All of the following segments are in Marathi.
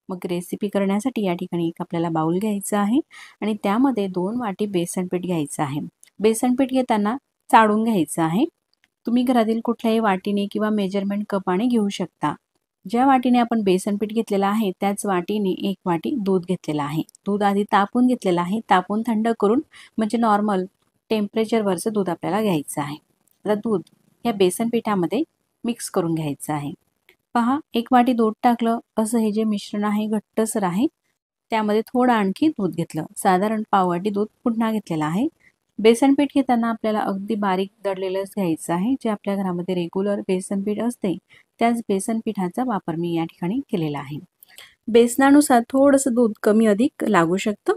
मग रेसिपी करण्यासाठी या ठिकाणी एक आपल्याला बाउल घ्यायचा आहे आणि त्यामध्ये 2 वाटी बेसन पीठ घ्यायचं आहे. बेसन पीठ घेताना चाळून घ्यायचं आहे. तुम्ही घरातील कुठल्याही वाटीने किंवा मेजरमेंट कपाने घेऊ शकता. ज्या वाटीने आपण बेसन पीठ घेतलेलं आहे त्याच वाटीने 1 वाटी दूध घेतलेलं आहे. दूध आधी तापून घेतलेलं आहे. तापून थंड करून म्हणजे नॉर्मल टेम्परेचरवरचं दूध आपल्याला घ्यायचं आहे. आता दूध या बेसन पिठामध्ये मिक्स करून घ्यायचं आहे. पहा 1 वाटी दूध टाकलं. असं हे जे मिश्रण आहे घट्टसर आहे. त्यामध्ये थोडं आणखी दूध घेतलं. साधारण पाव वाटी दूध पुन्हा घेतलेलं आहे. बेसन पीठ घेताना आपल्याला अगदी बारीक दळलेलंच घ्यायचं आहे. जे आपल्या घरामध्ये रेग्युलर बेसन पीठ असते त्याच बेसन पिठाचा वापर मी या ठिकाणी केलेला आहे. बेसनानुसार थोडंसं दूध कमी अधिक लागू शकतं.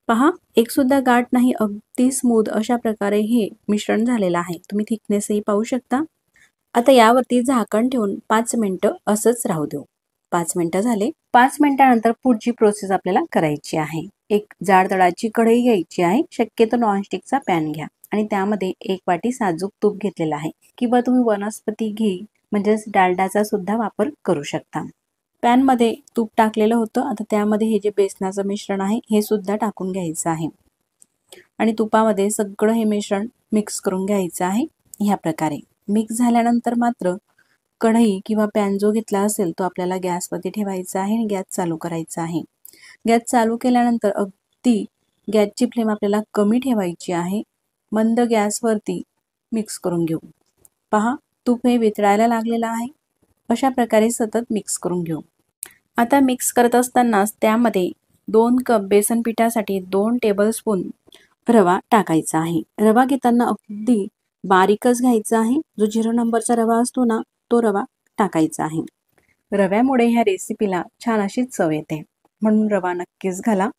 पहा एक सुद्धा गाठ नाही, अगदी स्मूथ अशा प्रकारे हे मिश्रण झालेलं आहे. तुम्ही थिकनेसही पाहू शकता. आता यावरती झाकण ठेवून 5 मिनिटं असंच राहू देऊ. 5 मिनिटं झाले. 5 मिनिटानंतर पुढची प्रोसेस आपल्याला करायची आहे. एक जाड तळाची कढई घ्यायची आहे. शक्यतो नॉनस्टिकचा पॅन घ्या आणि त्यामध्ये 1 वाटी साजूक तूप घेतलेलं आहे किंवा तुम्ही वनस्पती घी म्हणजेच डालडाचा सुद्धा वापर करू शकता. पॅनमध्ये तूप टाकलेलं होतं. आता त्यामध्ये हे जे बेसनाचं मिश्रण आहे हे सुद्धा टाकून घ्यायचं आहे आणि तुपामध्ये सगळं हे मिश्रण मिक्स करून घ्यायचं आहे. ह्या प्रकारे मिक्स झाल्यानंतर मात्र कढई किंवा पॅन जो घेतला असेल तो आपल्याला गॅसवरती ठेवायचा आहे आणि गॅस चालू करायचा आहे. गॅस चालू केल्यानंतर अगदी गॅसची फ्लेम आपल्याला कमी ठेवायची आहे. मंद गॅसवरती मिक्स करून घेऊ. पहा तूप हे वितळायला लागलेलं आहे. अशा प्रकारे सतत मिक्स करून घेऊ. आता मिक्स करत असतानाच त्यामध्ये 2 कप बेसन पिठासाठी 2 टेबलस्पून रवा टाकायचा आहे. रवा घेताना अगदी बारीकच घ्यायचा आहे. जो 0 नंबरचा रवा असतो ना तो रवा टाकायचा आहे. रव्यामुळे ह्या रेसिपीला छान अशी चव येते, म्हणून रवा नक्कीच घाला.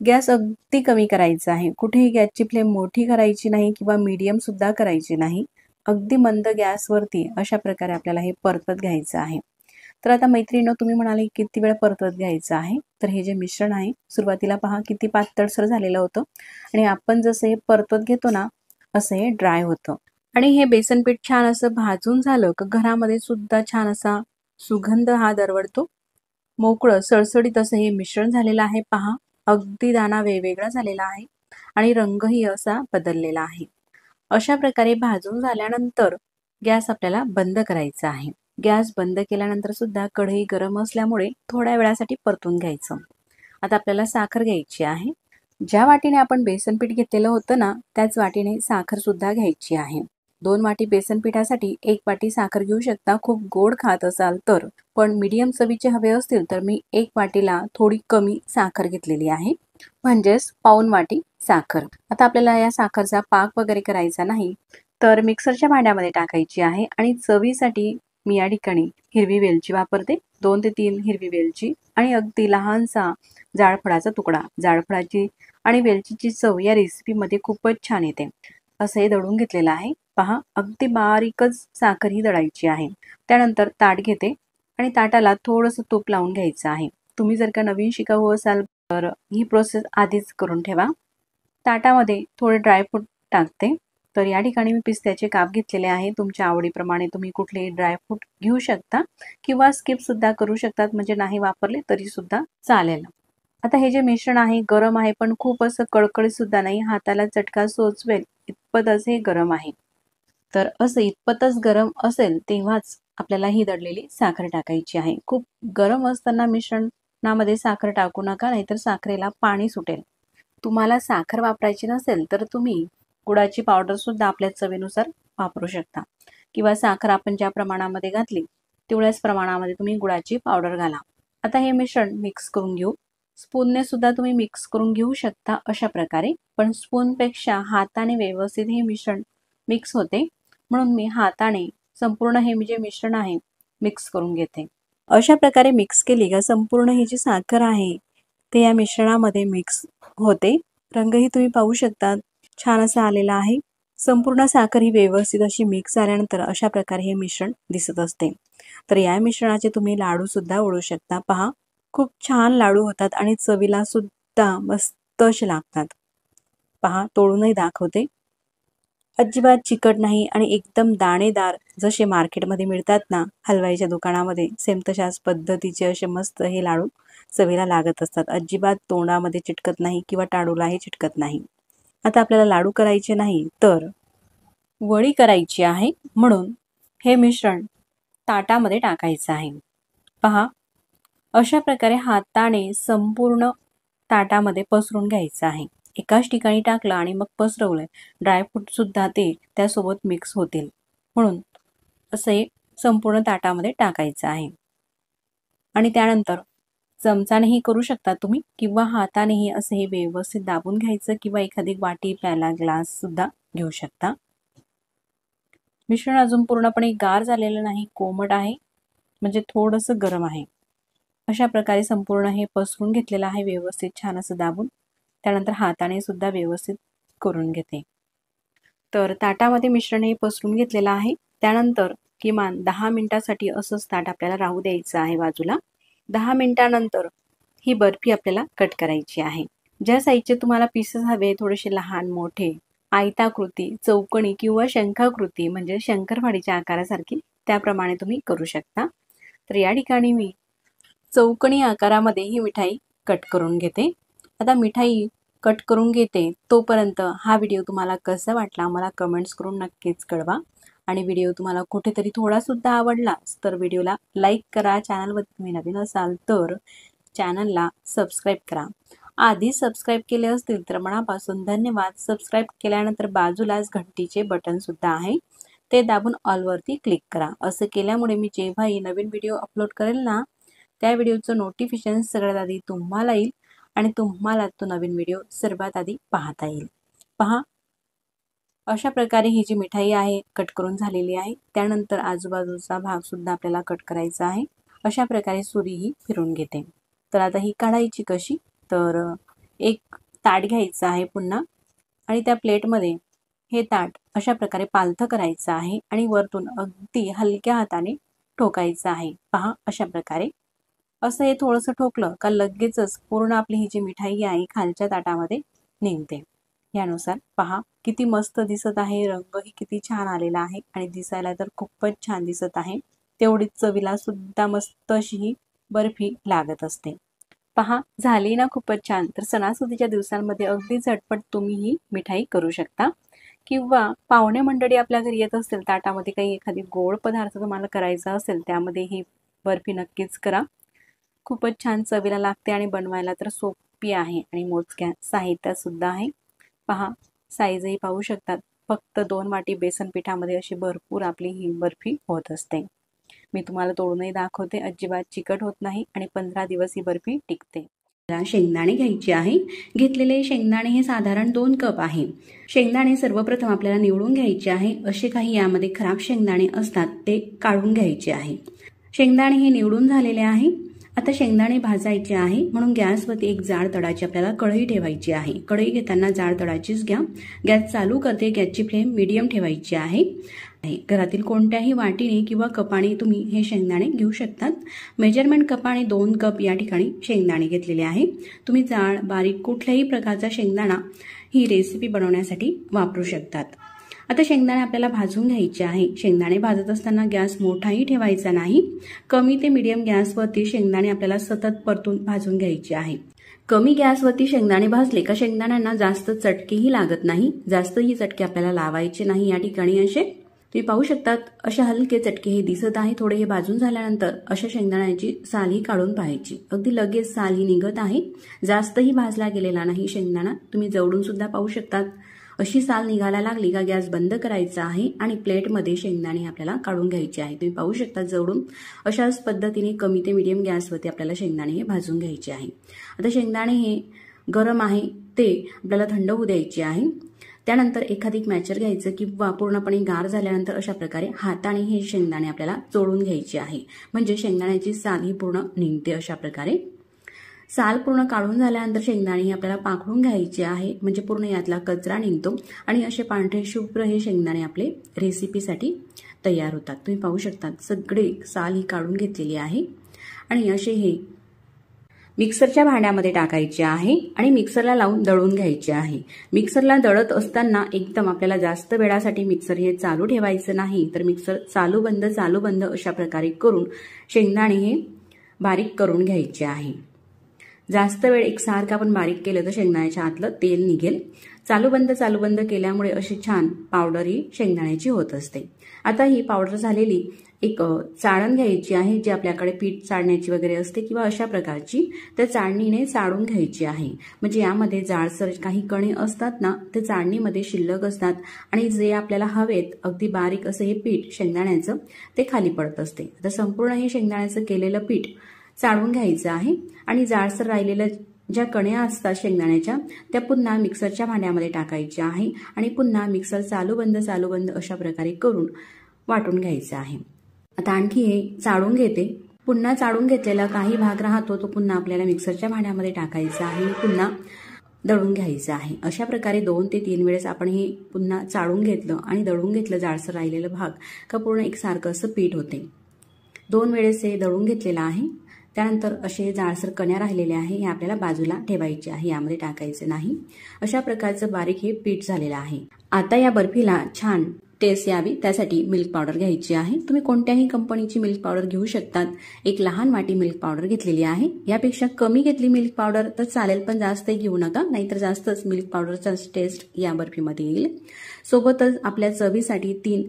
गॅस अगदी कमी करायचा आहे. कुठेही गॅसची फ्लेम मोठी करायची नाही किंवा मीडियम सुद्धा करायची नाही. अगदी मंद गॅसवरती अशा प्रकारे आपल्याला हे परतत घ्यायचं आहे. तर आता मैत्रिणींनो, तुम्ही म्हणाले किती वेळ परतत घ्यायचं आहे. तर हे जे मिश्रण आहे सुरुवातीला पहा किती पातळसर झालेलं होतं आणि आपण जसं हे परतत घेतो ना असं हे ड्राय होतं. आणि हे बेसन पीठ छान असं भाजून झालं की घरामध्ये सुद्धा छान असा सुगंध हा दरवळतो. मोकळं सळसळीत असं हे मिश्रण झालेलं आहे. पहा अगदी दाणा वेगवेगळा झालेला आहे आणि रंगही असा बदललेला आहे. अशा प्रकारे भाजून झाल्यानंतर गॅस आपल्याला बंद करायचा आहे. गॅस बंद केल्यानंतर सुद्धा कढई गरम असल्यामुळे थोड्या वेळासाठी परतून घ्यायचं. आता आपल्याला साखर घ्यायची आहे. ज्या वाटीने आपण बेसन पीठ घेतलेलं होतं ना त्याच वाटीने साखर सुद्धा घ्यायची आहे. 2 वाटी बेसन पिठासाठी 1 वाटी साखर घेऊ शकता. खूप गोड खात असाल तर, पण मीडियम चवीचे हवे असतील तर मी 1 वाटीला थोडी कमी साखर घेतलेली आहे, म्हणजेच पाऊण वाटी साखर. आता आपल्याला या साखरचा पाक वगैरे करायचा नाही, तर मिक्सरच्या भांड्यामध्ये टाकायची आहे आणि चवीसाठी मी या ठिकाणी हिरवी वेलची वापरते. 2 ते 3 हिरवी वेलची आणि अगदी लहानसा जायफळाचा तुकडा. जायफळाची आणि वेलचीची चव या रेसिपीमध्ये खूपच छान येते. असं हे दळून घेतलेलं आहे. पहा अगदी बारीकच साखर ही दळायची आहे. त्यानंतर ताट घेते आणि ताटाला थोडंसं तूप लावून घ्यायचं आहे. तुम्ही जर का नवीन शिकाऊ असाल तर ही प्रोसेस आधीच करून ठेवा. ताटामध्ये थोडे ड्रायफ्रूट टाकते. तर या ठिकाणी मी पिस्त्याचे काप घेतलेले आहे. तुमच्या आवडीप्रमाणे तुम्ही कुठलेही ड्रायफ्रूट घेऊ शकता किंवा स्किप सुद्धा करू शकतात, म्हणजे नाही वापरले तरी सुद्धा चालेल. आता हे जे मिश्रण आहे गरम आहे, पण खूप असं कळकळीत सुद्धा नाही. हाताला चटका सोचवेल इतपतच हे गरम आहे. तर असं इतपतच गरम असेल तेव्हाच आपल्याला ही दळलेली साखर टाकायची आहे. खूप गरम असताना मिश्रणामध्ये साखर टाकू नका, नाहीतर साखरेला पाणी सुटेल. तुम्हाला साखर वापरायची नसेल तर तुम्ही गुळाची पावडर सुद्धा आपल्या चवीनुसार वापरू शकता किंवा साखर आपण ज्या प्रमाणामध्ये घातली तेवढ्याच प्रमाणामध्ये तुम्ही गुळाची पावडर घाला. आता हे मिश्रण मिक्स करून घेऊ. स्पूनने सुद्धा तुम्ही मिक्स करून घेऊ शकता अशा प्रकारे, पण स्पूनपेक्षा हाताने व्यवस्थित हे मिश्रण मिक्स होते, म्हणून मी हाताने संपूर्ण हे जे मिश्रण आहे मिक्स करून घेते. अशा प्रकारे मिक्स केली का संपूर्ण ही जी साखर आहे ते या मिश्रणामध्ये मिक्स होते. रंगही तुम्ही पाहू शकता छान असा आलेला आहे. संपूर्ण साखर ही व्यवस्थित अशी मिक्स झाल्यानंतर अशा प्रकारे हे मिश्रण दिसत असते. तर या मिश्रणाचे तुम्ही लाडू सुद्धा वळू शकता. पहा खूप छान लाडू होतात आणि चवीला सुद्धा मस्त असे लागतात. पहा तोडूनही दाखवते. अजिबात चिकट नाही आणि एकदम दाणेदार, जसे मार्केटमध्ये मिळतात ना हलवाईच्या दुकानामध्ये, सेम तशाच पद्धतीचे असे मस्त हे लाडू चवीला लागत असतात, अजिबात तोंडामध्ये चिटकत नाही किंवा टाळूलाही चिटकत नाही। आता आपल्याला लाडू करायचे नाही तर वडी करायची आहे, म्हणून हे मिश्रण ताटामध्ये टाकायचं आहे। पहा, अशा प्रकारे हाताने संपूर्ण ताटामध्ये पसरून घ्यायचं आहे। एकाच ठिकाणी टाकलं आणि मग पसरवलं, ड्रायफ्रूट सुद्धा ते त्यासोबत मिक्स होतील, म्हणून असे संपूर्ण ताटामध्ये टाकायचं आहे। आणि त्यानंतर चमचानेही करू शकता तुम्ही किंवा हातानेही असे हे व्यवस्थित दाबून घ्यायचं किंवा एखादी वाटी, प्याला, ग्लास सुद्धा घेऊ शकता। मिश्रण अजून पूर्णपणे गार झालेलं नाही, कोमट आहे, म्हणजे थोडंसं गरम आहे। अशा प्रकारे संपूर्ण हे पसरून घेतलेलं आहे व्यवस्थित छान असं दाबून। त्यानंतर हाताने सुद्धा व्यवस्थित करून घेते। तर ताटामध्ये मिश्रण हे पसरून घेतलेलं आहे। त्यानंतर किमान 10 मिनिटासाठी असंच ताट आपल्याला राहू द्यायचं आहे बाजूला। 10 मिनिटानंतर ही बर्फी आपल्याला कट करायची आहे। ज्या साईजचे तुम्हाला पीसेस हवे, थोडेसे लहान मोठे, आयताकृती, चौकोनी किंवा शंखाकृती म्हणजे शंकरपाळीच्या आकारासारखी, त्याप्रमाणे तुम्ही करू शकता। तर या ठिकाणी मी चौकोनी आकारामध्ये ही मिठाई कट करून घेते। आता मिठाई कट करून घेते तोपर्यंत हा व्हिडिओ तुम्हाला कसा वाटला मला कमेंट्स करून नक्कीच कळवा। आणि व्हिडिओ तुम्हाला कुठेतरी थोडा सुद्धा आवडला तर व्हिडिओला लाईक करा। चॅनलवर तुम्ही नवीन असाल तर चॅनलला सबस्क्राईब करा। आधी सबस्क्राईब केले असतील तर मनापासून धन्यवाद। सबस्क्राईब केल्यानंतर बाजूलाच घंटीचे बटन सुद्धा आहे, ते दाबून ऑलवरती क्लिक करा। असं केल्यामुळे मी जेव्हाही नवीन व्हिडिओ अपलोड करेल ना, त्या व्हिडिओचं नोटिफिकेशन सगळ्यात आधी तुम्हाला येईल आणि तुम्हाला तो नवीन व्हिडिओ सर्वात आधी पाहता येईल। पहा, अशा प्रकारे ही जी मिठाई आहे कट करून झालेली आहे। त्यानंतर आजूबाजूचा भाग सुद्धा आपल्याला कट करायचा आहे। अशा प्रकारे सुरी ही फिरून घेते। तर आता ही काढायची कशी, तर एक ताट घ्यायचं आहे पुन्हा आणि त्या प्लेटमध्ये हे ताट अशा प्रकारे पालथं करायचं आहे आणि वरतून अगदी हलक्या हाताने ठोकायचं आहे। पहा, अशा प्रकारे असं हे थोडंसं ठोकलं का लगेचच पूर्ण आपली ही जी मिठाई आहे खालच्या ताटामध्ये निघते। यानुसार पहा किती मस्त दिसत आहे, रंगही किती छान आलेला आहे आणि दिसायला तर खूपच छान दिसत आहे। तेवढीच चवीला सुद्धा मस्त अशी ही बर्फी लागत असते। पहा, झाली ना खूपच छान। तर सणासुदीच्या दिवसांमध्ये अगदी झटपट तुम्ही ही मिठाई करू शकता किंवा पाहुणे मंडळी आपल्या घरी येत असतील, ताटामध्ये काही एखादी गोड पदार्थ तुम्हाला करायचा असेल, त्यामध्ये ही बर्फी नक्कीच करा। खूपच छान चवीला लागते आणि बनवायला तर सोपी आहे आणि मोजक्या साहित्यात सुद्धा आहे। पहा, साईजही पाहू शकतात। फक्त 2 वाटी बेसन पिठामध्ये अशी भरपूर आपली ही बर्फी होत असते। मी तुम्हाला तोडूनही दाखवते, अजिबात चिकट होत नाही आणि 15 दिवस ही बर्फी टिकते। शेंगदाणे घ्यायचे आहे। घेतलेले शेंगदाणे हे साधारण 2 कप आहे। शेंगदाणे सर्वप्रथम आपल्याला निवडून घ्यायचे आहे। असे काही यामध्ये खराब शेंगदाणे असतात ते काढून घ्यायचे आहे। शेंगदाणे हे निवडून झालेले आहे। आता शेंगदाणे भाजायचे आहे, म्हणून गॅसवरती एक जाड तडाची आपल्याला कढई ठेवायची आहे। कढई घेताना जाड तडाचीच घ्या। गॅस चालू करते, गॅसची फ्लेम मीडियम ठेवायची आहे। घरातील कोणत्याही वाटीने किंवा कपाने तुम्ही हे शेंगदाणे घेऊ शकतात। मेजरमेंट कपाने 2 कप या ठिकाणी शेंगदाणे घेतलेले आहे। तुम्ही जाड बारीक कुठल्याही प्रकारचा शेंगदाणा ही रेसिपी बनवण्यासाठी वापरू शकतात। आता शेंगदाणे आपल्याला भाजून घ्यायचे आहे। शेंगदाणे भाजत असताना गॅस मोठाही ठेवायचा नाही, कमी ते मीडियम गॅसवरती शेंगदाणे आपल्याला सतत परतून भाजून घ्यायचे आहे। कमी गॅसवरती शेंगदाणे भाजले का शेंगदाण्यांना जास्त चटकेही लागत नाही, जास्तही चटके आपल्याला लावायचे नाही। या ठिकाणी असे तुम्ही पाहू शकतात, असे हलके चटके हे दिसत आहे। थोडे हे भाजून झाल्यानंतर अशा शेंगदाण्याची साली काढून पाहायची, अगदी लगेच साली निघत आहे। जास्तही भाजला गेलेला नाही शेंगदाणा, तुम्ही जवळून सुद्धा पाहू शकतात। अशी साल निघायला लागली का गॅस बंद करायचा आहे आणि प्लेटमध्ये शेंगदाणे आपल्याला काढून घ्यायचे आहे। तुम्ही पाहू शकता जवळून अशाच पद्धतीने कमी ते मीडियम गॅसवरती आपल्याला शेंगदाणे हे भाजून घ्यायचे आहे। आता शेंगदाणे हे गरम आहे ते आपल्याला थंड होऊ द्यायचे आहे। त्यानंतर एखादी मॅचर घ्यायचं किंवा पूर्णपणे गार झाल्यानंतर अशा प्रकारे हाताने हे शेंगदाणे आपल्याला चोळून घ्यायचे आहे, म्हणजे शेंगदाण्याची साल ही पूर्ण निघते। अशा प्रकारे साल पूर्ण काढून झाल्यानंतर शेंगदाणे आपल्याला पाखडून घ्यायचे आहे, म्हणजे पूर्ण यातला कचरा निघतो आणि असे पांढरे शुभ्र हे शेंगदाणे आपले रेसिपीसाठी तयार होतात। तुम्ही पाहू शकता सगळे साल ही काढून घेतलेली आहे आणि असे हे मिक्सरच्या भांड्यामध्ये टाकायचे आहे आणि मिक्सरला लावून दळून घ्यायचे आहे। मिक्सरला दळत असताना एकदम आपल्याला जास्त वेळासाठी मिक्सर हे चालू ठेवायचं नाही, तर मिक्सर चालू बंद अशा प्रकारे करून शेंगदाणे हे बारीक करून घ्यायचे आहे। जास्त वेळ एकसारखं आपण बारीक केलं तर शेंगदाण्याच्या आतलं तेल निघेल. चालू बंद केल्यामुळे अशी छान पावडर ही शेंगदाण्याची होत असते. आता ही पावडर झालेली एक चाळण घ्यायची आहे, जी आपल्याकडे पीठ चाळण्याची वगैरे असते किंवा अशा प्रकारची, त्या चाळणीने चाळून घ्यायची आहे. म्हणजे यामध्ये जाडसर काही कणे असतात ना, ते चाळणीमध्ये शिल्लक असतात आणि जे आपल्याला हवेत अगदी बारीक असं हे पीठ शेंगदाण्याचं ते खाली पडत असते. आता संपूर्ण हे शेंगदाण्याचं केलेलं पीठ चाळून घ्यायचं आहे आणि जाडसर राहिलेलं ज्या कण्या असतात शेंगदाण्याच्या त्या पुन्हा मिक्सरच्या भांड्यामध्ये टाकायच्या आहे आणि पुन्हा मिक्सर चालू बंद अशा प्रकारे करून वाटून घ्यायचं आहे. आता आणखी हे चाळून घेते. पुन्हा चाळून घेतलेला काही भाग राहतो तो पुन्हा आपल्याला मिक्सरच्या भांड्यामध्ये टाकायचा आहे आणि पुन्हा दळून घ्यायचं आहे. अशा प्रकारे 2 ते 3 वेळेस आपण हे पुन्हा चाळून घेतलं आणि दळून घेतलं जाडसर राहिलेलं भाग का पूर्ण एकसारखं असं पीठ होते. 2 वेळेस हे दळून घेतलेलं आहे. त्यानंतर असे जाडसर कण्या राहिलेले आहे हे आपल्याला बाजूला ठेवायचे आहे, यामध्ये टाकायचे नाही. अशा प्रकारचं बारीक हे पीठ झालेलं आहे. आता या बर्फीला छान टेस्ट यावी त्यासाठी मिल्क पावडर घ्यायची आहे. तुम्ही कोणत्याही कंपनीची मिल्क पावडर घेऊ शकतात. एक लहान वाटी मिल्क पावडर घेतलेली आहे. यापेक्षा कमी घेतली मिल्क पावडर तर चालेल, पण जास्तही घेऊ नका, नाहीतर जास्तच मिल्क पावडरचा टेस्ट या बर्फीमध्ये येईल. सोबतच आपल्या चवीसाठी 3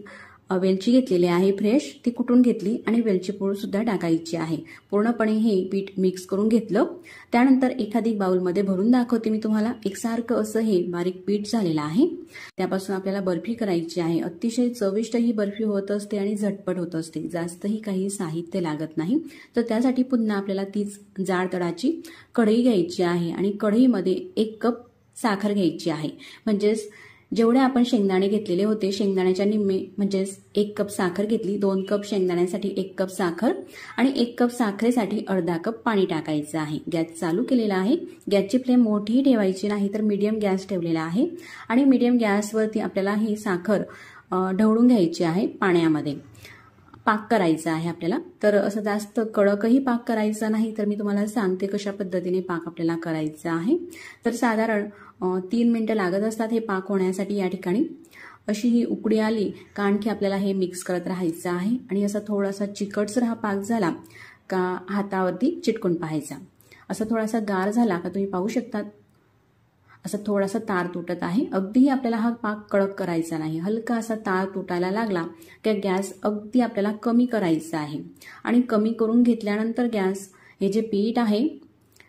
वेलची घेतलेली आहे फ्रेश, ती कुटून घेतली आणि वेलची पूड सुद्धा टाकायची आहे. पूर्णपणे हे पीठ मिक्स करून घेतलं. त्यानंतर एखादी बाउलमध्ये भरून दाखवते मी तुम्हाला. एकसारखं असं हे बारीक पीठ झालेलं आहे. त्यापासून आपल्याला बर्फी करायची आहे. अतिशय चविष्ट ही बर्फी होत असते आणि झटपट होत असते. जास्तही काही साहित्य लागत नाही. तर त्यासाठी पुन्हा आपल्याला तीच जाड तळाची कढई घ्यायची आहे आणि कढईमध्ये 1 कप साखर घ्यायची आहे. म्हणजेच जेवढे आपण शेंगदाणे घेतलेले होते शेंगदाण्याच्या निम्मे, म्हणजेच 1 कप साखर घेतली. 2 कप शेंगदाण्यासाठी 1 कप साखर आणि 1 कप साखरेसाठी अर्धा कप पाणी टाकायचं आहे. गॅस चालू केलेला आहे. गॅसची फ्लेम मोठीही ठेवायची नाही, तर मीडियम गॅस ठेवलेला आहे आणि मीडियम गॅसवरती आपल्याला ही साखर ढवळून घ्यायची आहे. पाण्यामध्ये पाक करायचा आहे आपल्याला. तर असं जास्त कडकही पाक करायचा नाही, तर मी तुम्हाला सांगते कशा पद्धतीने पाक आपल्याला करायचा आहे. तर साधारण 3 मिनिटं लागत असतात हे पाक होण्यासाठी. या ठिकाणी अशी ही उकळी आली का आणखी आपल्याला हे मिक्स करत राहायचं आहे आणि असा थोडासा चिकटसर हा पाक झाला का हातावरती चिटकून पाहायचा. असा थोडासा गार झाला का तुम्ही पाहू शकतात असं थोडासा तार तुटत आहे. अगदीही आपल्याला हा पाक कडक करायचा नाही. हलका असा तार तुटायला लागला की गॅस अगदी आपल्याला कमी करायचा आहे आणि कमी करून घेतल्यानंतर गॅस हे जे पीठ आहे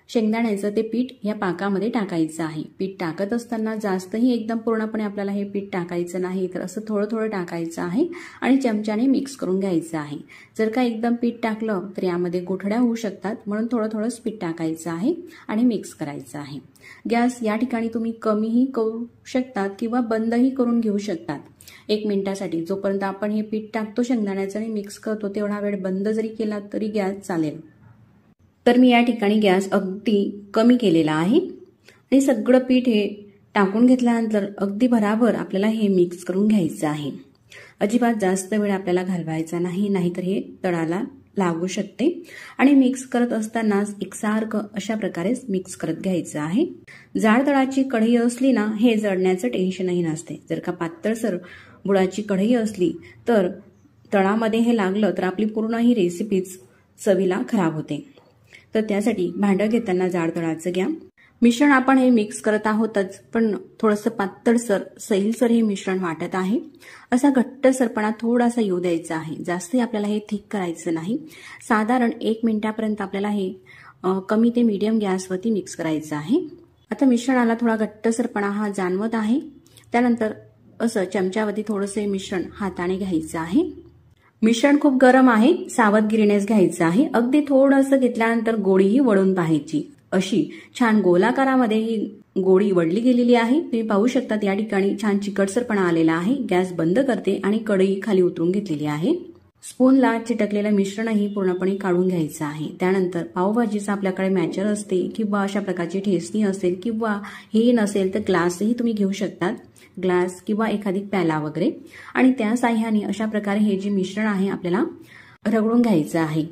शेंगदाण्याचं ते पीठ या पाकामध्ये टाकायचं आहे. पीठ टाकत असताना जास्तही एकदम पूर्णपणे आपल्याला हे पीठ टाकायचं नाही, तर असं थोडं थोडं टाकायचं आहे आणि चमच्याने मिक्स करून घ्यायचं आहे. जर का एकदम पीठ टाकलं तर यामध्ये गुठळ्या होऊ शकतात, म्हणून थोडं थोडं पीठ टाकायचं आहे आणि मिक्स करायचं आहे. गॅस या ठिकाणी तुम्ही कमीही करू शकतात किंवा बंदही करून घेऊ शकतात 1 मिनिटासाठी. जोपर्यंत आपण हे पीठ टाकतो शेंगदाण्याचं आणि मिक्स करतो तेवढा वेळ बंद जरी केला तरी गॅस चालेल. तर मी या ठिकाणी गॅस अगदी कमी केलेला आहे आणि सगळं पीठ हे टाकून घेतल्यानंतर अगदी बराबर आपल्याला हे मिक्स करून घ्यायचं आहे. अजिबात जास्त वेळ आपल्याला घालवायचा नाही, नाहीतर हे तळाला लागू शकते. आणि मिक्स करत असतानाच एकसारखं अशा प्रकारे मिक्स करत घ्यायचं आहे. जाड तळाची कढई असली ना, हे जळण्याचं टेन्शनही नसते. जर का पातळसर बुडाची कढई असली तर तळामध्ये हे लागलं तर आपली पूर्ण ही रेसिपीच चवीला खराब होते. तर त्यासाठी भांडं घेताना जाड तळाचं घ्या. मिश्रण आपण हे मिक्स करत आहोतच, पण थोडंसं पातळसर सैलसर हे मिश्रण वाटत आहे. असा घट्टसरपणा थोडासा येऊ द्यायचा आहे. जास्तही आपल्याला हे थिक करायचं नाही. साधारण 1 मिनिटापर्यंत आपल्याला हे कमी ते मीडियम गॅसवरती मिक्स करायचं आहे. आता मिश्रणाला थोडा घट्टसरपणा हा जाणवत आहे. त्यानंतर असं चमच्यावरती थोडंसं मिश्रण हाताने घ्यायचं आहे. मिश्रण खूप गरम आहे, सावधगिरीनेच घ्यायचं आहे. अगदी थोडंसं घेतल्यानंतर गोळीही वळून पाहायची. अशी छान गोलाकारामध्ये ही गोळी वळली गेलेली आहे. तुम्ही पाहू शकता या ठिकाणी छान चिकटसरपणा आलेला आहे. गॅस बंद करते आणि कढई खाली उतरून घेतलेली आहे. स्पूनला चिटकलेलं मिश्रणही पूर्णपणे काढून घ्यायचं आहे. त्यानंतर पावभाजीचा आपल्याकडे मॅचर असते किंवा अशा प्रकारची ठेचणी असेल किंवा हे नसेल तर ग्लासही तुम्ही घेऊ शकतात. ग्लास किंवा एखादी प्याला वगैरे, आणि त्या साह्याने अशा प्रकारे हे जे मिश्रण आहे आपल्याला रगडून घ्यायचं आहे.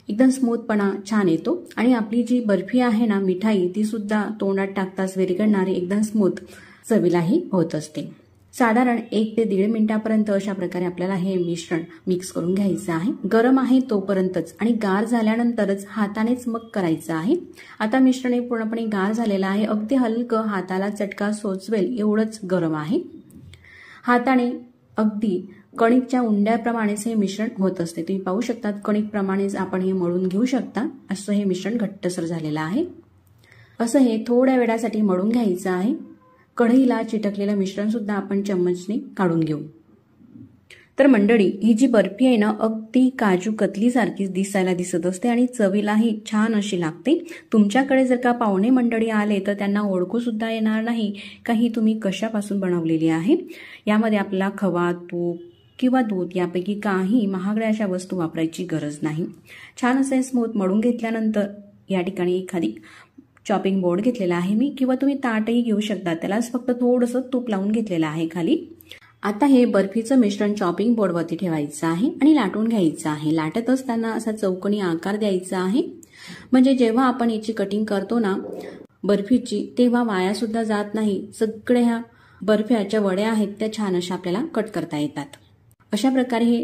एकदम स्मूथपणा छान येतो आणि आपली जी बर्फी आहे ना मिठाई, ती सुद्धा तोंडात टाकताच विरघळणारी एकदम स्मूथ चवीलाही होत असते. साधारण 1 ते 1.5 मिनिटापर्यंत अशा प्रकारे आपल्याला हे मिश्रण मिक्स करून घ्यायचं आहे। गरम आहे तोपर्यंतच आणि गार झाल्यानंतरच हातानेच मग करायचं आहे। आता मिश्रण हे पूर्णपणे गार झालेलं आहे, अगदी हलकं हाताला चटका सोचवेल एवढंच गरम आहे। हाताने अगदी कणिकच्या उंड्याप्रमाणेच हे मिश्रण होत असते। तुम्ही पाहू शकता कणिकप्रमाणेच आपण हे मळून घेऊ शकता। असं हे मिश्रण घट्टसर झालेलं आहे। असं हे थोड्या वेळासाठी मळून घ्यायचं आहे। कढईला चिटकलेलं मिश्रण सुद्धा आपण चम्मचने काढून घेऊ। तर मंडळी, ही जी बर्फी आहे ना, अगदी काजू कतली सारखीच दिसायला दिसत असते आणि चवीलाही छान अशी लागते। तुमच्याकडे जर का पाहुणे मंडळी आले तर त्यांना ओळखू सुद्धा येणार नाही का ही तुम्ही कशापासून बनवलेली आहे। यामध्ये आपला खवा, तूप किंवा दूध यापैकी काही महागड्या अशा वस्तू वापरायची गरज नाही। छान असे स्मूथ मळून घेतल्यानंतर या ठिकाणी एखादी चॉपिंग बोर्ड घेतलेला आहे मी, किंवा तुम्ही ताटही घेऊ शकता, त्यालाच फक्त थोडंसं तूप लावून घेतलेलं आहे खाली। आता हे बर्फीचं मिश्रण चॉपिंग बोर्डवरती ठेवायचं आहे आणि लाटून घ्यायचं आहे। लाटत असताना असा चौकोनी आकार द्यायचा आहे, म्हणजे जेव्हा आपण याची कटिंग करतो ना बर्फीची, तेव्हा वाया सुद्धा जात नाही। सगळ्या ह्या बर्फ्याच्या वड्या आहेत त्या छान अशा आपल्याला कट करता येतात। अशा प्रकारे हे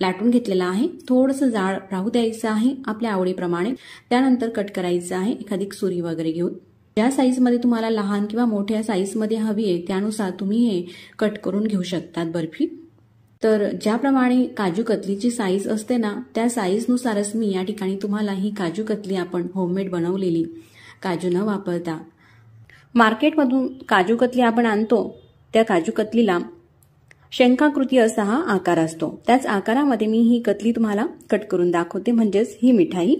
लाटून घेतलेलं आहे। थोडंसं जाड राहू द्यायचं आहे आपल्या आवडीप्रमाणे। त्यानंतर कट करायचं आहे एखादी सुरी वगैरे घेऊन। ज्या साईजमध्ये तुम्हाला लहान किंवा मोठ्या साईजमध्ये हवी आहे त्यानुसार तुम्ही हे कट करून घेऊ शकतात बर्फी। तर ज्याप्रमाणे काजू कतलीची साईज असते ना, त्या साईजनुसारच मी या ठिकाणी तुम्हाला ही काजू कतली आपण होममेड बनवलेली, काजू न वापरता, मार्केटमधून काजू कतली आपण आणतो त्या काजू कतलीला शंखाकृती असा हा आकार असतो, त्याच आकारामध्ये मी ही कतली तुम्हाला कट करून दाखवते, म्हणजेच ही मिठाई।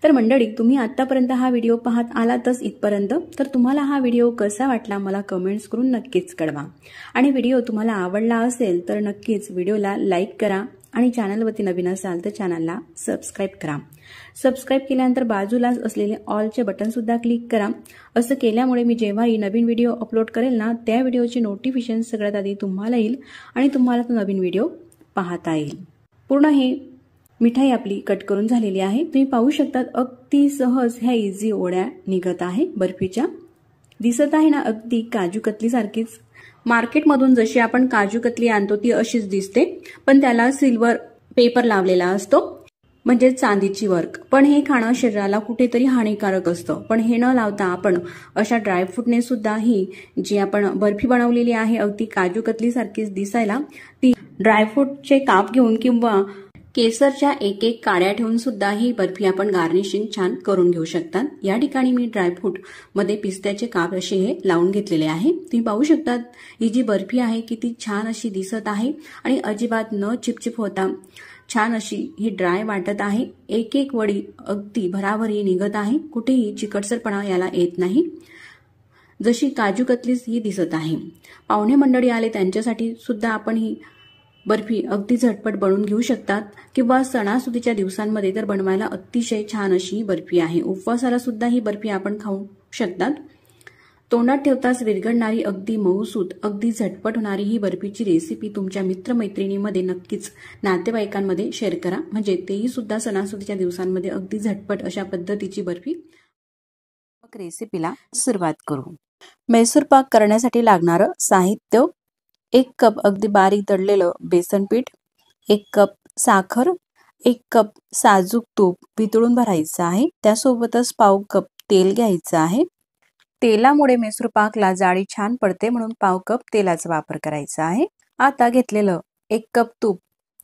तर मंडळी, तुम्ही आतापर्यंत हा व्हिडिओ पाहत आलातच इथपर्यंत, तर तुम्हाला हा व्हिडिओ कसा वाटला मला कमेंट्स करून नक्कीच कळवा। आणि व्हिडिओ तुम्हाला आवडला असेल तर नक्कीच व्हिडिओला लाईक करा आणि चॅनलवरती नवीन असाल तर चॅनलला सबस्क्राईब करा। सबस्क्राईब केल्यानंतर बाजूलाच असलेले ऑलचे बटन सुद्धा क्लिक करा। असं केल्यामुळे मी जेव्हाही नवीन व्हिडिओ अपलोड करेल ना, त्या व्हिडिओची नोटिफिकेशन सगळ्यात आधी तुम्हाला येईल आणि तुम्हाला तो नवीन व्हिडिओ पाहता येईल। पूर्ण हे मिठाई आपली कट करून झालेली आहे। तुम्ही पाहू शकता अगदी सहज ह्या इझी ओढ्या निघत आहे बर्फीच्या। दिसत आहे ना अगदी काजू कतली सारखीच। मार्केटमधून जशी आपण काजू कतली आणतो ती अशीच दिसते, पण त्याला सिल्वर पेपर लावलेला असतो, म्हणजे चांदीची वर्क। पण हे खाणं शरीराला कुठेतरी हानिकारक असतं, पण हे न लावता आपण अशा ड्रायफ्रूटने सुद्धा ही जी आपण बर्फी बनवलेली आहे अगदी काजू कतली सारखीच दिसायला, ती ड्रायफ्रूटचे काप घेऊन किंवा केसरच्या एक एक काड्या ठेवून सुद्धा ही बर्फी आपण गार्निशिंग छान करून घेऊ शकतात। या ठिकाणी मी ड्रायफ्रूट मध्ये पिस्त्याचे काप असे हे लावून घेतलेले आहे। तुम्ही पाहू शकता ही जी बर्फी आहे किती छान अशी दिसत आहे आणि अजिबात न चिपचिप होता छान अशी ही ड्राय वाटत आहे। एक एक वडी अगदी भराभरी निघत आहे, कुठेही चिकटसरपणा याला येत नाही, जशी काजू कतलीच ही दिसत आहे। पाहुणे मंडळी आले त्यांच्यासाठी सुद्धा आपण ही बर्फी अगदी झटपट बनवून घेऊ शकतात, किंवा सणासुदीच्या दिवसांमध्ये तर बनवायला अतिशय छान अशी बर्फी आहे। उपवासाला सुद्धा ही बर्फी आपण खाऊ शकतात। तोंडात ठेवताच विरघळणारी, अगदी मऊसूत, अगदी झटपट होणारी ही बर्फीची रेसिपी तुमच्या मित्रमैत्रिणींमध्ये नक्कीच नातेवाईकांमध्ये शेअर करा, म्हणजे तेही सुद्धा सणासुदीच्या दिवसांमध्ये अगदी झटपट अशा पद्धतीची बर्फी। मग रेसिपीला सुरुवात करू। मैसूर पाक करण्यासाठी लागणारं साहित्य: 1 कप अगदी बारीक दळलेलं बेसन पीठ, 1 कप साखर, 1 कप साजूक तूप वितळून भरायचं आहे, त्यासोबतच पाव कप तेल घ्यायचं आहे। तेलामुळे मैसूर पाकला जाळी छान पडते, म्हणून पाव कप तेलाचा वापर करायचा आहे। आता घेतलेलं 1 कप तूप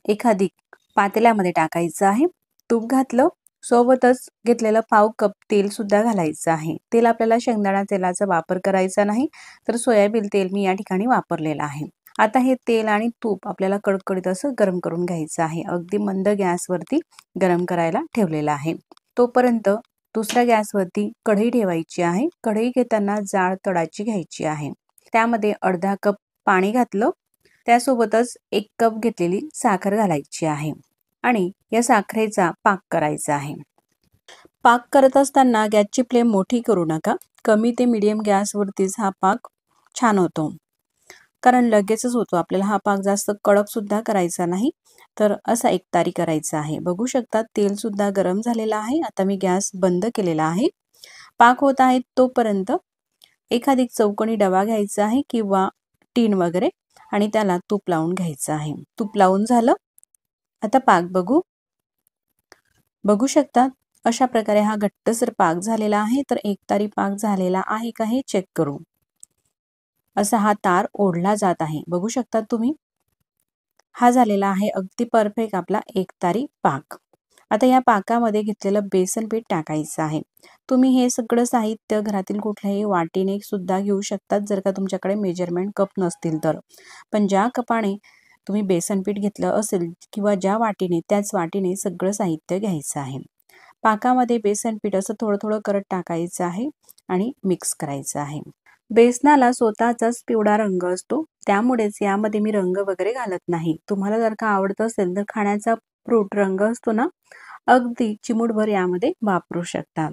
एखादी पातेल्यामध्ये टाकायचं आहे। तूप घातलं, सोबतच घेतलेलं पाव कप तेल सुद्धा घालायचं आहे। तेल आपल्याला शेंगदाणा तेलाचा वापर करायचा नाही, तर सोयाबीन तेल मी या ठिकाणी वापरलेलं आहे। आता हे तेल आणि तूप आपल्याला कडकडीत असं गरम करून घ्यायचं आहे। अगदी मंद गॅसवरती गरम करायला ठेवलेलं आहे। तोपर्यंत दुसऱ्या गॅसवरती कढई ठेवायची आहे। कढई घेताना जाड तडाची घ्यायची आहे। त्यामध्ये अर्धा कप पाणी घातलं, त्यासोबतच 1 कप घेतलेली साखर घालायची आहे आणि या साखरेचा पाक करायचा आहे। पाक करत असताना गॅसची फ्लेम मोठी करू नका, कमी ते मीडियम गॅसवरतीच हा पाक छान होतो, कारण लगेचच होतो। आपल्याला हा पाक जास्त कडक सुद्धा करायचा नाही, तर असा एकतारी करायचा आहे। बघू शकता तेल सुद्धा गरम झालेला आहे। आता मी गॅस बंद केलेला आहे। पाक होत आहे तोपर्यंत एखादी चौकोनी डबा घ्यायचा आहे किंवा टीन वगैरे, आणि त्याला तूप लावून घ्यायचं आहे. तूप लावून झालं. आता पाक बघू शकता. अशा प्रकारे हा घट्टसर पाक झालेला आहे. तर एकतारी पाक झालेला आहे का हे चेक करू. असा हा तार ओढला जात आहे. बघू शकता तुम्ही. हा झालेला आहे अगदी परफेक्ट आपला एकतारी पाक. आता या पाकामध्ये घेतलेलं बेसन पीठ टाकायचं आहे. तुम्ही हे सगळं साहित्य घरातील कुठल्याही वाटीने सुद्धा घेऊ शकतात, जर का तुमच्याकडे मेजरमेंट कप नसतील तर. पण ज्या कपाने तुम्ही बेसन पीठ घेतलं असेल किंवा ज्या वाटीने, त्याच वाटीने सगळं साहित्य घ्यायचं आहे. पाकामध्ये बेसन पीठ असं थोडं थोडं करत टाकायचं आहे आणि मिक्स करायचं आहे. बेसनाला स्वतःचाच पिवळा रंग असतो, त्यामुळेच यामध्ये मी रंग वगैरे घालत नाही. तुम्हाला जर का आवडत असेल तर खाण्याचा फ्रूट रंग असतो ना, अगदी चिमूटभर यामध्ये वापरू शकता.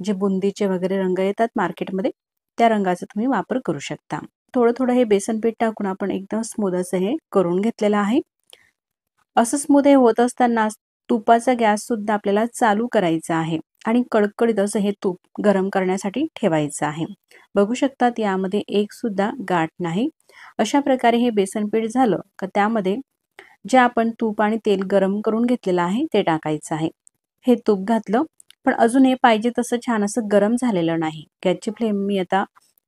जे बुंदीचे वगैरे रंग येतात मार्केटमध्ये, त्या रंगाचा तुम्ही वापर करू शकता. थोडं थोडं हे बेसन पीठ टाकून आपण एकदम स्मूथ असं हे करून घेतलेलं आहे. असं स्मूथ हे होत असताना तुपाचा गॅस सुद्धा आपल्याला चालू करायचा आहे आणि कडकडीत असं हे तूप गरम करण्यासाठी ठेवायचं आहे. बघू शकतात यामध्ये एक सुद्धा गाठ नाही. अशा प्रकारे हे बेसन पीठ झालं का त्यामध्ये जे आपण तूप आणि तेल गरम करून घेतलेलं आहे ते टाकायचं आहे. हे तूप घातलं, पण अजून हे पाहिजे तसं छान असं गरम झालेलं नाही. गॅसची फ्लेम मी आता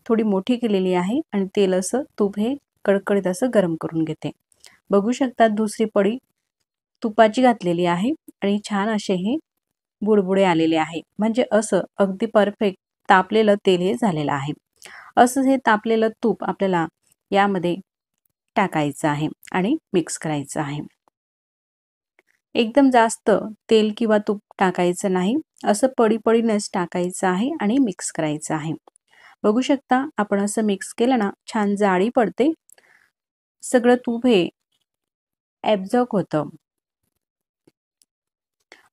थोडी मोठी केलेली आहे आणि तेल असं तूप हे कडकडीत असं गरम करून घेते. बघू शकता दुसरी पडी तुपाची घातलेली आहे आणि छान असे हे बुडबुडे आलेले आहे. म्हणजे असं अगदी परफेक्ट तापलेलं तेल हे झालेलं आहे. असं हे तापलेलं तूप आपल्याला यामध्ये टाकायचं आहे आणि मिक्स करायचं आहे. एकदम जास्त तेल किंवा तूप टाकायचं नाही, असं पडीपडीनेच टाकायचं आहे आणि मिक्स करायचं आहे. बघू शकता आपण असं मिक्स केलं ना, छान जाळी पडते. सगळं तूप हे ॲब्झॉर्ब होतं.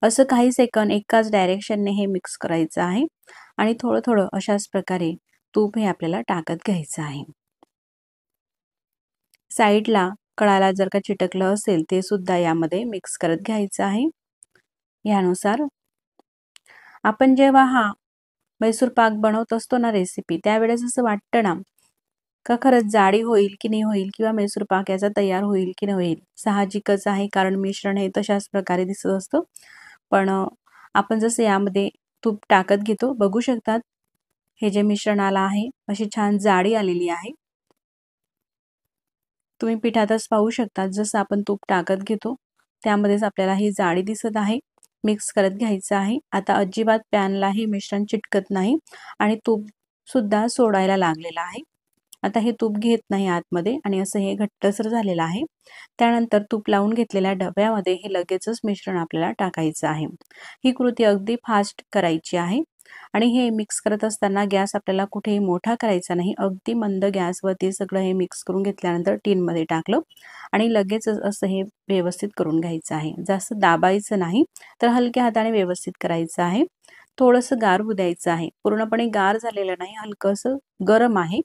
असं काही सेकंद एकाच डायरेक्शनने हे मिक्स करायचं आहे आणि थोडं थोडं अशाच प्रकारे तूप हे आपल्याला टाकत घ्यायचं आहे. साईडला कळाला जर का चिटकलं असेल ते सुद्धा यामध्ये मिक्स करत घ्यायचं आहे. यानुसार आपण जेव्हा हा मैसूर पाक बनवत असतो ना रेसिपी, त्यावेळेस असं वाटतं ना का खरंच जाडी होईल की नाही होईल किंवा मैसूर पाक याचा तयार होईल की नाही होईल. साहजिकच आहे, कारण मिश्रण हे तशाच प्रकारे दिसत असतं. पण आपण जसं यामध्ये तूप टाकत घेतो, बघू शकतात हे जे मिश्रण आलं आहे अशी छान जाडी आलेली आहे. तुम्ही पिठातच पाहू शकता, जसं आपण तूप टाकत घेतो त्यामध्येच आपल्याला ही जाडी दिसत आहे. मिक्स करत घ्यायचं आहे. आता अजिबात पॅनला हे मिश्रण चिटकत नाही आणि तूप सुद्धा सोडायला लागलेलं आहे. आता हे तूप घेत नाही आतमध्ये आणि असं हे घट्टसर झालेलं आहे. त्यानंतर तूप लावून घेतलेल्या डब्यामध्ये हे लगेचच मिश्रण आपल्याला टाकायचं आहे. ही कृती अगदी फास्ट करायची आहे आणि हे मिक्स करत असताना गॅस आपल्याला कुठेही मोठा करायचा नाही. अगदी मंद गॅसवरती सगळं हे मिक्स करून घेतल्यानंतर टीनमध्ये टाकलं आणि लगेचच असं हे व्यवस्थित करून घ्यायचं आहे. जास्त दाबायचं नाही, तर हलक्या हाताने व्यवस्थित करायचं आहे. थोडंसं गार होऊ द्यायचं आहे. पूर्णपणे गार झालेलं नाही, हलकंसं गरम आहे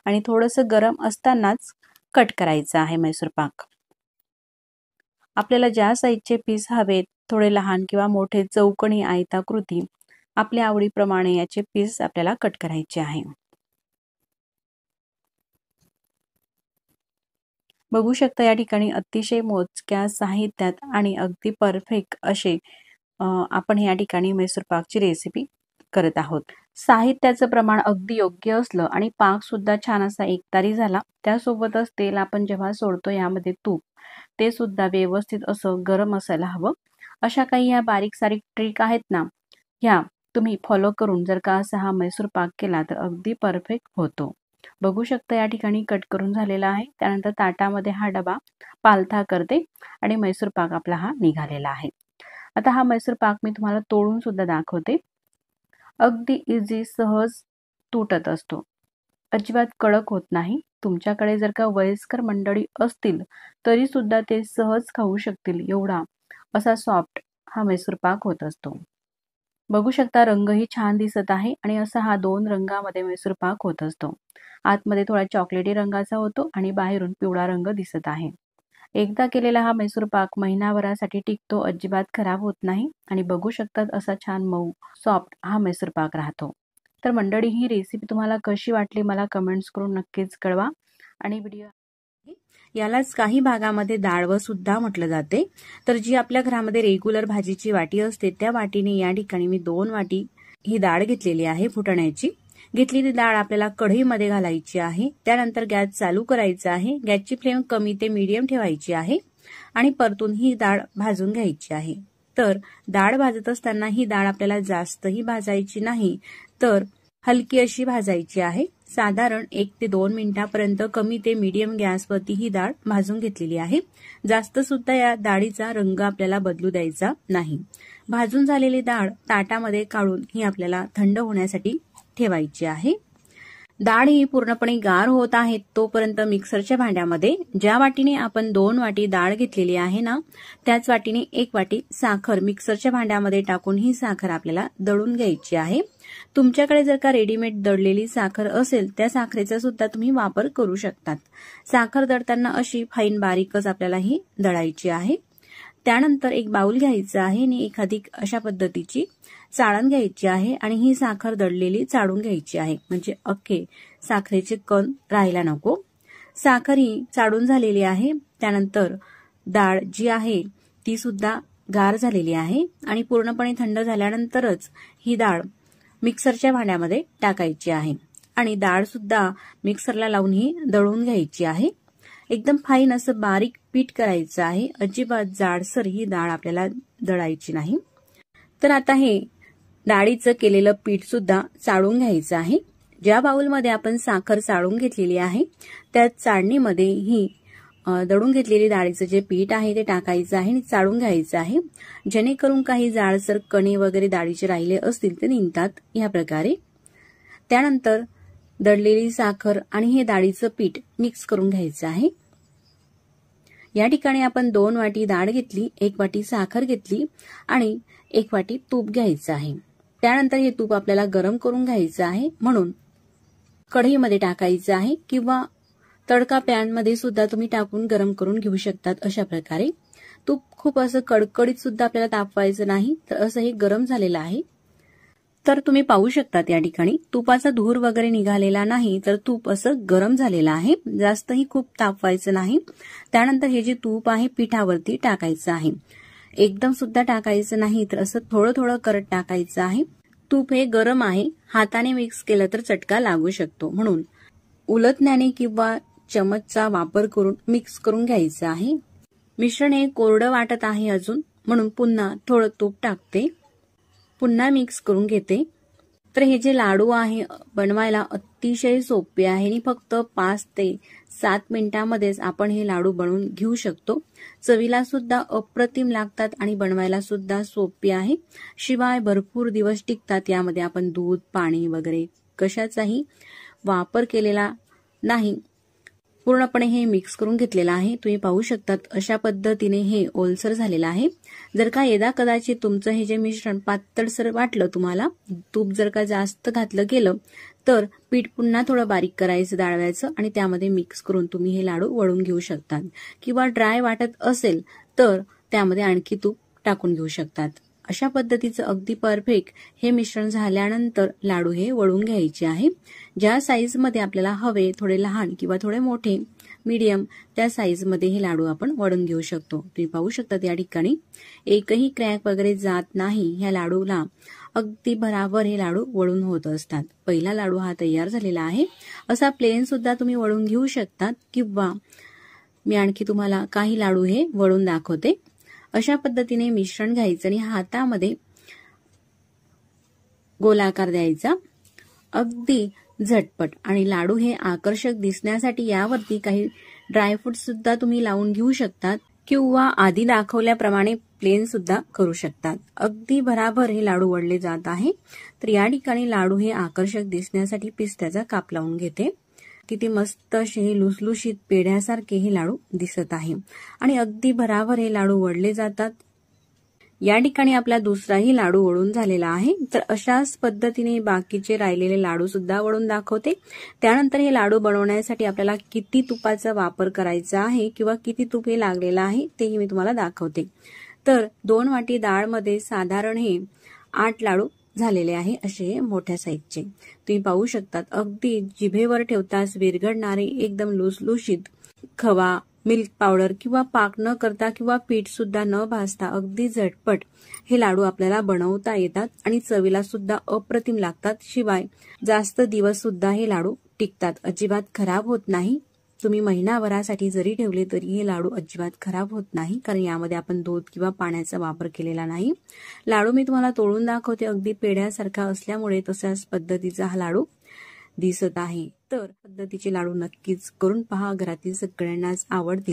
आणि थोडंसं गरम असतानाच कट करायचं आहे मैसूर पाक. आपल्याला ज्या साईजचे पीस हवेत, थोडे लहान किंवा मोठे, चौकोनी, आयताकृती, आपल्या आवडीप्रमाणे याचे पीस आपल्याला कट करायचे आहे. बघू शकता या ठिकाणी अतिशय मोजक्या साहित्यात आणि अगदी परफेक्ट असे आपण या ठिकाणी मैसूर पाकची रेसिपी करत आहोत. साहित्याचं प्रमाण अगदी योग्य असलं आणि पाक सुद्धा छान असा एकतारी झाला, त्यासोबतच तेल आपण जेव्हा सोडतो यामध्ये तूप, ते सुद्धा व्यवस्थित असं गरम असायला हवं. अशा काही या बारीक सारीक ट्रिक आहेत ना, ह्या तुम्ही फॉलो करून जर का असा हा मैसूर पाक केला तर अगदी परफेक्ट होतो. बघू शकता या ठिकाणी कट करून झालेला आहे. त्यानंतर ताटामध्ये हा डबा पालथा करते आणि मैसूर पाक आपला हा निघालेला आहे. आता हा मैसूर पाक मी तुम्हाला तोडून सुद्धा दाखवते. अगदी इझी, सहज तुटत असतो. अजिबात कडक होत नाही. तुमच्याकडे जर का वयस्कर मंडळी असतील तरी सुद्धा ते सहज खाऊ शकतील एवढा असा सॉफ्ट हा मैसूर पाक होत असतो. बघू शकता रंगही छान दिसत आहे आणि असा हा 2 रंगामध्ये मैसूर पाक होत असतो. आतमध्ये थोडा चॉकलेटी रंगाचा होतो आणि बाहेरून पिवळा रंग दिसत आहे. एकदा केलेला हा मैसूर पाक महिनाभरासाठी टिकतो, अजिबात खराब होत नाही आणि बघू शकतात असा छान मऊ सॉफ्ट हा मैसूर पाक राहतो. तर मंडळी, ही रेसिपी तुम्हाला कशी वाटली मला कमेंट्स करून नक्कीच कळवा आणि व्हिडिओ यालाच काही भागामध्ये डाळवं सुद्धा म्हटलं जाते। तर जी आपल्या घरामध्ये रेग्युलर भाजीची वाटी असते त्या वाटीने या ठिकाणी मी 2 वाटी ही डाळ घेतलेली आहे फुटाण्याची। घेतलेली डाळ आपल्याला कढईमध्ये घालायची आहे। त्यानंतर गॅस चालू करायचा आहे। गॅसची फ्लेम कमी ते मीडियम ठेवायची आहे आणि परतून ही डाळ भाजून घ्यायची आहे। तर डाळ भाजत असताना ही डाळ आपल्याला जास्तही भाजायची नाही, तर हलकी अशी भाजायची आहे। साधारण 1 ते 2 मिनिटांपर्यंत कमी ते मीडियम गॅसवरती ही डाळ भाजून घेतलेली आहे। जास्त सुद्धा या डाळीचा रंग आपल्याला बदलू द्यायचा नाही। भाजून झालेली डाळ ताटामध्ये काढून ही आपल्याला थंड होण्यासाठी ठेवायची आहे। डाळ ही पूर्णपणे गार होत आहे तोपर्यंत मिक्सरच्या भांड्यामध्ये ज्या वाटीने आपण 2 वाटी डाळ घेतलेली आहे ना, त्याच वाटीने 1 वाटी साखर मिक्सरच्या भांड्यामध्ये टाकून ही साखर आपल्याला दळून घ्यायची आहे। तुमच्याकडे जर का रेडीमेड दळलेली साखर असेल त्या साखरेचा सुद्धा तुम्ही वापर करू शकतात। साखर दळताना अशी फाईन बारीकच आपल्याला ही दळायची आहे। त्यानंतर एक बाउल घ्यायचा आहे आणि एखादी अशा पद्धतीची चाळण घ्यायची आहे आणि ही साखर दळलेली चाळून घ्यायची आहे, म्हणजे अख्खे साखरेचे कण राहायला नको। साखर ही चाळून झालेली आहे। त्यानंतर डाळ जी आहे ती सुद्धा गार झालेली आहे आणि पूर्णपणे थंड झाल्यानंतरच ही डाळ मिक्सरच्या भांड्यामध्ये टाकायची आहे आणि डाळ सुद्धा मिक्सरला लावून ही दळून घ्यायची आहे। एकदम फाईन असं बारीक पीठ करायचं आहे। अजिबात जाडसर ही डाळ आपल्याला दळायची नाही। तर आता हे डाळीचं केलेलं पीठ सुद्धा चाळून घ्यायचं आहे। ज्या बाउलमध्ये आपण साखर चाळून घेतलेली आहे त्या चाळणीमध्ये ही दळून घेतलेली डाळीचं जे पीठ आहे ते टाकायचं आहे आणि चाळून घ्यायचं आहे, जेणेकरून काही जाडसर कणे वगैरे डाळीचे राहिले असतील ते निघतात या प्रकारे। त्यानंतर दळलेली साखर आणि हे डाळीचं पीठ मिक्स करून घ्यायचं आहे। या ठिकाणी आपण 2 वाटी डाळ घेतली, 1 वाटी साखर घेतली आणि 1 वाटी तूप घ्यायचं आहे। त्यानंतर हे तूप आपल्याला गरम करून घ्यायचं आहे, म्हणून कढईमध्ये टाकायचं आहे किंवा तडका पॅन मध्ये सुद्धा तुम्ही टाकून गरम करून घेऊ शकतात। अशा प्रकारे तूप खूप असं कडकडीत सुद्धा आपल्याला तापवायचं नाही, तर असं हे गरम झालेलं आहे। तर तुम्ही पाहू शकतात या ठिकाणी तुपाचा धूर वगैरे निघालेला नाही, तर तूप असं गरम झालेलं आहे, जास्तही खूप तापवायचं नाही। त्यानंतर हे जे तूप आहे पिठावरती टाकायचं आहे, एकदम सुद्धा टाकायचं नाही, तर असं थोडं थोडं करत टाकायचं आहे। तूप हे गरम आहे, हाताने मिक्स केलं तर चटका लागू शकतो, म्हणून उलटण्याने किंवा चमचचा वापर करून मिक्स करून घ्यायचं आहे। मिश्रण हे कोरडं वाटत आहे अजून, म्हणून पुन्हा थोडं तूप टाकते, पुन्हा मिक्स करून घेते। तर हे जे लाडू आहे बनवायला अतिशय सोपे आहे आणि फक्त 5 ते 7 मिनिटांमध्येच आपण हे लाडू बनवून घेऊ शकतो। चवीला सुद्धा अप्रतिम लागतात आणि बनवायला सुद्धा सोपे आहे, शिवाय भरपूर दिवस टिकतात। यामध्ये आपण दूध, पाणी वगैरे कशाचाही वापर केलेला नाही, पूर्णपणे हे मिक्स करून घेतलेलं आहे। तुम्ही पाहू शकतात अशा पद्धतीने हे ओलसर झालेलं आहे। जर का यदा कदाचित तुमचं हे जे मिश्रण पातळसर वाटलं तुम्हाला, तूप जर का जास्त घातलं गेलं, तर पीठ पुन्हा थोडं बारीक करायचं डाळव्याचं आणि त्यामध्ये मिक्स करून तुम्ही हे लाडू वळून घेऊ शकतात, किंवा ड्राय वाटत असेल तर त्यामध्ये आणखी तूप टाकून घेऊ शकतात। अशा पद्धतीचं अगदी परफेक्ट हे मिश्रण झाल्यानंतर लाडू हे वळून घ्यायचे आहे। ज्या साईज मध्ये आपल्याला हवे, थोडे लहान किंवा थोडे मोठे, मीडियम, त्या साईज मध्ये हे लाडू आपण वळून घेऊ शकतो। तुम्ही पाहू शकता या ठिकाणी एकही क्रॅक वगैरे जात नाही ह्या लाडूला, अगदी बराबर हे लाडू वळून होत असतात। पहिला लाडू हा तयार झालेला आहे। असा प्लेन सुद्धा तुम्ही वळून घेऊ शकतात, किंवा मी आणखी तुम्हाला काही लाडू हे वळून दाखवते। अशा पद्धतीने मिश्रण घ्यायचं आणि हातामध्ये गोलाकार द्यायचा, अगदी झटपट। आणि लाडू हे आकर्षक दिसण्यासाठी यावरती काही ड्रायफ्रूट सुद्धा तुम्ही लावून घेऊ शकतात, किंवा आधी दाखवल्याप्रमाणे प्लेन सुद्धा करू शकतात। अगदी बराबर हे लाडू वळले जात आहे। तर या ठिकाणी लाडू हे आकर्षक दिसण्यासाठी पिस्त्याचा काप लावून घेते। किती मस्त असे हे लुसलुशीत पेढ्यासारखे हे लाडू दिसत आहे आणि अगदी बराबर हे लाडू वळले जातात। या ठिकाणी आपला दुसराही लाडू वळून झालेला आहे। तर अशाच पद्धतीने बाकीचे राहिलेले लाडू सुद्धा वळून दाखवते। त्यानंतर हे लाडू बनवण्यासाठी आपल्याला किती तुपाचा वापर करायचा आहे किंवा किती तूप हे लागलेलं आहे तेही मी तुम्हाला दाखवते। तर 2 वाटी डाळ मध्ये साधारण हे 8 लाडू झालेले आहे, असे मोठ्या साईजचे। तुम्ही पाहू शकतात अगदी जिभेवर ठेवताच विरघळणारे एकदम लुसलुशीत खवा मिल्क पावडर किंवा पाक न करता किंवा पीठ सुद्धा न भाजता अगदी झटपट हे लाडू आपल्याला बनवता येतात आणि चवीला सुद्धा अप्रतिम लागतात. शिवाय जास्त दिवस सुद्धा हे लाडू टिकतात, अजिबात खराब होत नाही. तुम्ही महिनाभरासाठी जरी ठेवले तरी हे लाडू अजिबात खराब होत नाही, कारण यामध्ये आपण दूध किंवा पाण्याचा वापर केलेला नाही. लाडू मी तुम्हाला तोडून दाखवते, अगदी पेढ्यासारखा असल्यामुळे तशाच पद्धतीचा हा लाडू दिसत आहे. तर पद्धतीचे लाडू नक्कीच करून पहा, घरातील सगळ्यांनाच आवडतील.